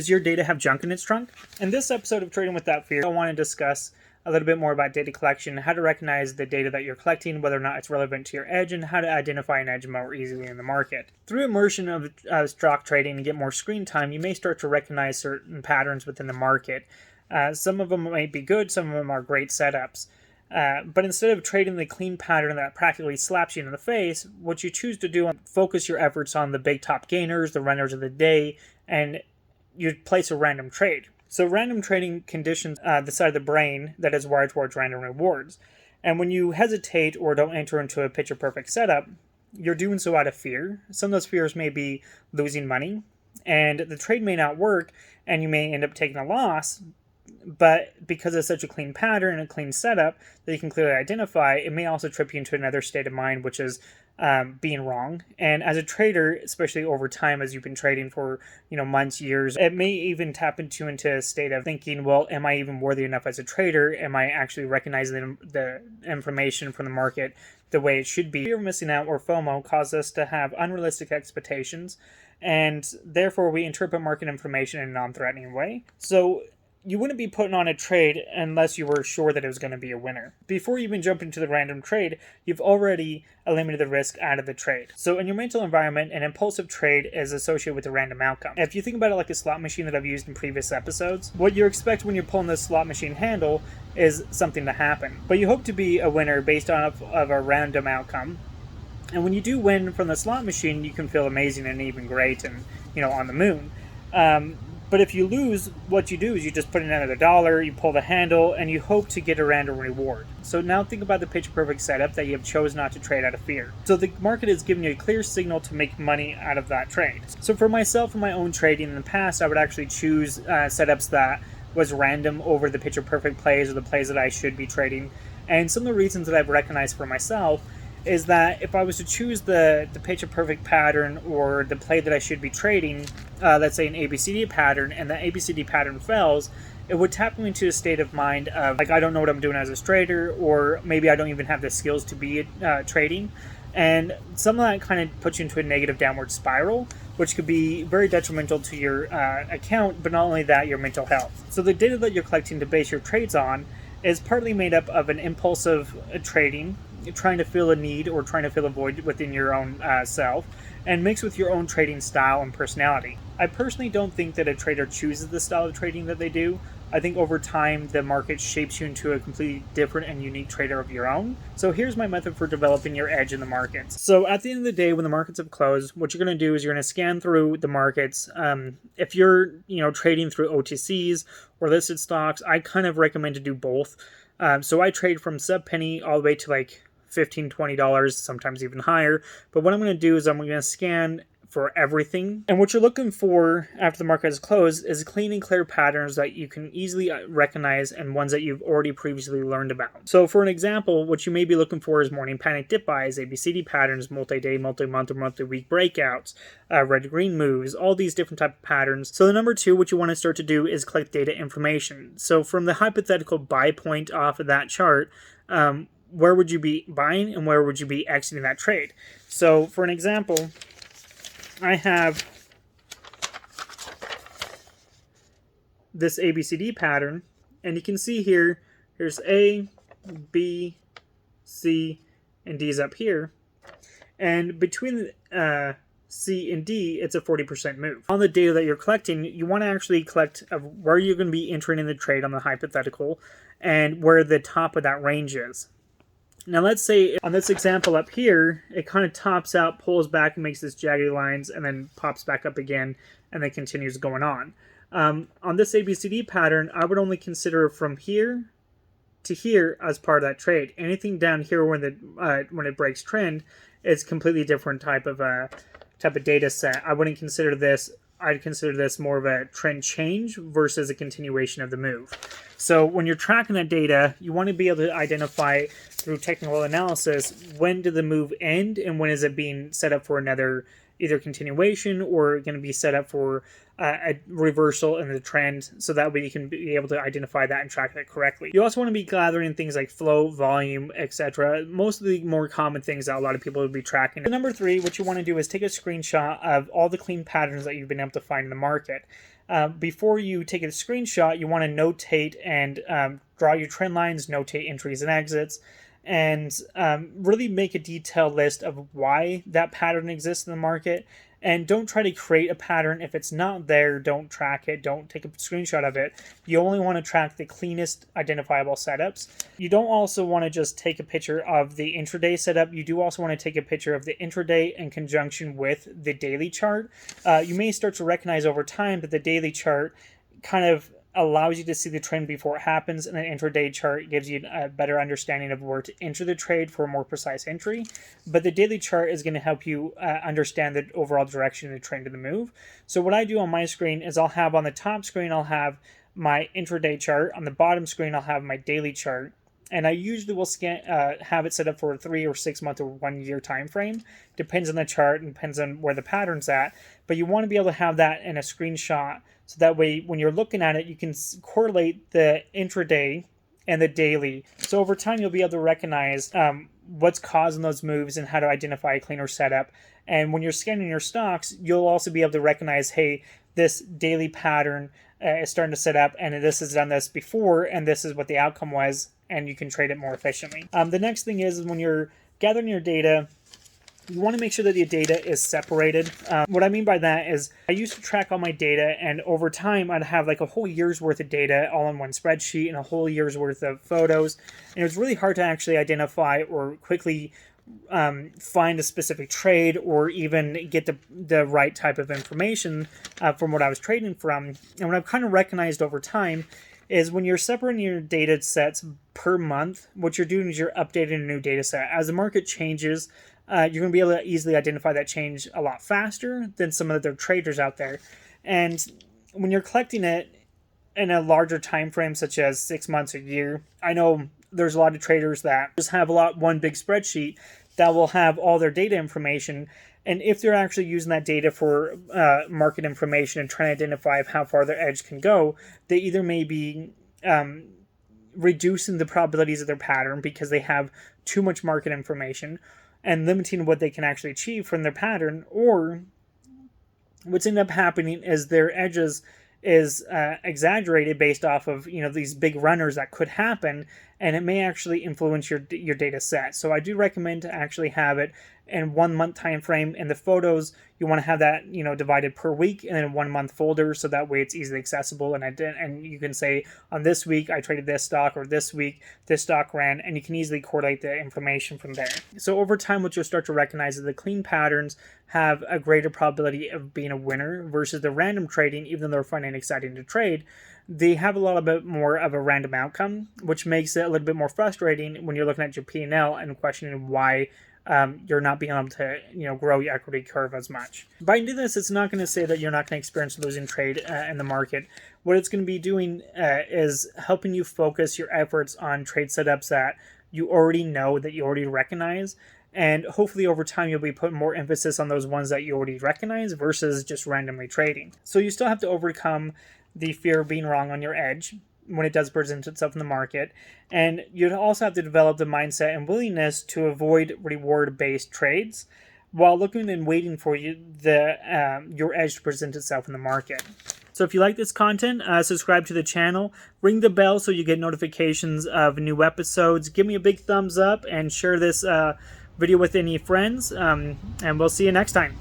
Does your data have junk in its trunk? In this episode of Trading Without Fear, I want to discuss a little bit more about data collection, how to recognize the data that you're collecting, whether or not it's relevant to your edge, and how to identify an edge more easily in the market. Through immersion of stock trading and get more screen time, you may start to recognize certain patterns within the market. Some of them might be good, some of them are great setups. But instead of trading the clean pattern that practically slaps you in the face, what you choose to do is focus your efforts on the big top gainers, the runners of the day, and you place a random trade. So random trading conditions the side of the brain that is wired towards random rewards. And when you hesitate or don't enter into a picture perfect setup, you're doing so out of fear. Some of those fears may be losing money, and the trade may not work, and you may end up taking a loss. But because it's such a clean pattern and a clean setup that you can clearly identify, it may also trip you into another state of mind, which is being wrong. And as a trader, especially over time, as you've been trading for months, years, it may even tap into a state of thinking, well, am I even worthy enough as a trader? Am I actually recognizing the information from the market the way it should be? Fear of missing out, or FOMO, causes us to have unrealistic expectations, and therefore we interpret market information in a non-threatening way. So you wouldn't be putting on a trade unless you were sure that it was going to be a winner. Before you even jump into the random trade, you've already eliminated the risk out of the trade. So in your mental environment, an impulsive trade is associated with a random outcome. If you think about it like a slot machine that I've used in previous episodes, what you expect when you're pulling this slot machine handle is something to happen. But you hope to be a winner based on a random outcome. And when you do win from the slot machine, you can feel amazing and even great and, on the moon. But if you lose, what you do is you just put in another dollar, you pull the handle, and you hope to get a random reward. So now think about the picture perfect setup that you have chosen not to trade out of fear. So the market is giving you a clear signal to make money out of that trade. So for myself and my own trading in the past, I would actually choose setups that was random over the picture perfect plays or the plays that I should be trading. And some of the reasons that I've recognized for myself is that if I was to choose the picture perfect pattern or the play that I should be trading, let's say an ABCD pattern, and that ABCD pattern fails, it would tap me into a state of mind of I don't know what I'm doing as a trader, or maybe I don't even have the skills to be trading. And some of that kind of puts you into a negative downward spiral, which could be very detrimental to your account, but not only that, your mental health. So the data that you're collecting to base your trades on is partly made up of an impulsive trading, trying to fill a need or trying to fill a void within your own self, and mixed with your own trading style and personality. I personally don't think that a trader chooses the style of trading that they do. I think over time the market shapes you into a completely different and unique trader of your own. So here's my method for developing your edge in the markets. So at the end of the day, when the markets have closed, what you're going to do is you're going to scan through the markets. If you're trading through OTCs or listed stocks, I kind of recommend to do both. So I trade from sub penny all the way to like $15, $20, sometimes even higher. But what I'm going to do is I'm going to scan for everything. And what you're looking for after the market is closed is clean and clear patterns that you can easily recognize and ones that you've already previously learned about. So for an example, what you may be looking for is morning panic dip buys, ABCD patterns, multi-day, multi-month, or multi-week breakouts, red-green moves, all these different type of patterns. So the number two, what you want to start to do is collect data information. So from the hypothetical buy point off of that chart, where would you be buying and where would you be exiting that trade? So for an example, I have this ABCD pattern, and you can see here, here's A, B, C, and D's up here. And between C and D, it's a 40% move. On the data that you're collecting, you want to actually collect where you're going to be entering in the trade on the hypothetical and where the top of that range is. Now let's say on this example up here, it kind of tops out, pulls back, and makes this jagged lines, and then pops back up again, and then continues going on. On this ABCD pattern, I would only consider from here to here as part of that trade. Anything down here when it breaks trend is completely different type of data set. I wouldn't consider this. I'd consider this more of a trend change versus a continuation of the move. So when you're tracking that data, you want to be able to identify through technical analysis when did the move end and when is it being set up for another either continuation or going to be set up for a reversal in the trend, so that way you can be able to identify that and track that correctly. You also want to be gathering things like flow, volume, etc. Most of the more common things that a lot of people would be tracking. Number three, what you want to do is take a screenshot of all the clean patterns that you've been able to find in the market. before you take a screenshot, you want to notate and draw your trend lines, notate entries and exits, and really make a detailed list of why that pattern exists in the market. And don't try to create a pattern. If it's not there, don't track it. Don't take a screenshot of it. You only want to track the cleanest identifiable setups. You don't also want to just take a picture of the intraday setup. You do also want to take a picture of the intraday in conjunction with the daily chart. You may start to recognize over time that the daily chart kind of allows you to see the trend before it happens, and an intraday chart gives you a better understanding of where to enter the trade for a more precise entry. But the daily chart is going to help you understand the overall direction of the trend of the move. So what I do on my screen is I'll have on the top screen, I'll have my intraday chart. On the bottom screen, I'll have my daily chart. And I usually will have it set up for a 3 or 6 month or 1 year time frame. Depends on the chart and depends on where the pattern's at. But you want to be able to have that in a screenshot, so that way when you're looking at it, you can correlate the intraday and the daily. So over time, you'll be able to recognize what's causing those moves and how to identify a cleaner setup. And when you're scanning your stocks, you'll also be able to recognize, hey, this daily pattern is starting to set up, and this has done this before, and this is what the outcome was, and you can trade it more efficiently. The next thing is when you're gathering your data, you want to make sure that your data is separated. What I mean by that is I used to track all my data, and over time I'd have like a whole year's worth of data all in one spreadsheet and a whole year's worth of photos. And it was really hard to actually identify or quickly find a specific trade or even get the right type of information from what I was trading from. And what I've kind of recognized over time is when you're separating your data sets per month, what you're doing is you're updating a new data set. As the market changes, you're going to be able to easily identify that change a lot faster than some of the traders out there. And when you're collecting it in a larger time frame, such as 6 months or a year, I know there's a lot of traders that just have one big spreadsheet that will have all their data information. And if they're actually using that data for market information and trying to identify how far their edge can go, they either may be reducing the probabilities of their pattern because they have too much market information and limiting what they can actually achieve from their pattern, or what's ended up happening is their edges is exaggerated based off of these big runners that could happen, and it may actually influence your data set. So I do recommend to actually have it in 1 month time frame. And the photos, you want to have that divided per week and in 1 month folder, so that way it's easily accessible. And you can say, on this week I traded this stock, or this week this stock ran, and you can easily correlate the information from there. So over time, what you'll start to recognize is the clean patterns have a greater probability of being a winner versus the random trading. Even though they're fun and exciting to trade, they have a little bit more of a random outcome, which makes it a little bit more frustrating when you're looking at your P&L and questioning why you're not being able to grow your equity curve as much. By doing this, it's not going to say that you're not going to experience losing trade in the market. What it's going to be doing is helping you focus your efforts on trade setups that you already know, that you already recognize. And hopefully over time, you'll be putting more emphasis on those ones that you already recognize versus just randomly trading. So you still have to overcome the fear of being wrong on your edge when it does present itself in the market. And you'd also have to develop the mindset and willingness to avoid reward-based trades while looking and waiting for your edge to present itself in the market. So if you like this content, subscribe to the channel, ring the bell so you get notifications of new episodes, give me a big thumbs up, and share this video with any friends, and we'll see you next time.